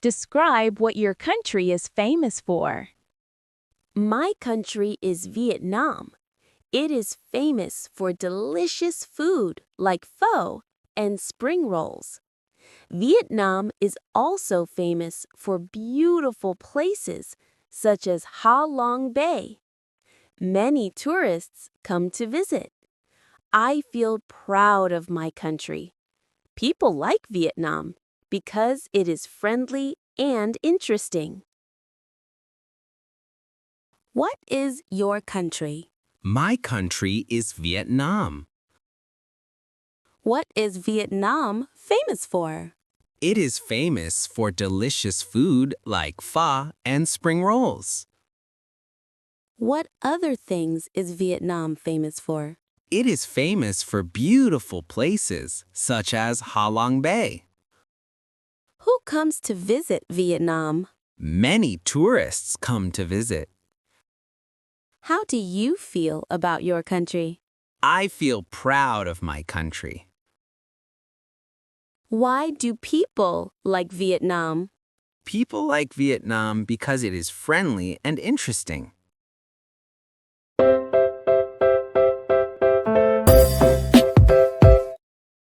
Describe what your country is famous for. My country is Vietnam. It is famous for delicious food like pho and spring rolls. Vietnam is also famous for beautiful places such as Ha Long Bay. Many tourists come to visit. I feel proud of my country. People like Vietnam because it is friendly and interesting. What is your country? My country is Vietnam. What is Vietnam famous for? It is famous for delicious food like pho and spring rolls. What other things is Vietnam famous for? It is famous for beautiful places such as Ha Long Bay. Who comes to visit Vietnam? Many tourists come to visit. How do you feel about your country? I feel proud of my country. Why do people like Vietnam? People like Vietnam because it is friendly and interesting.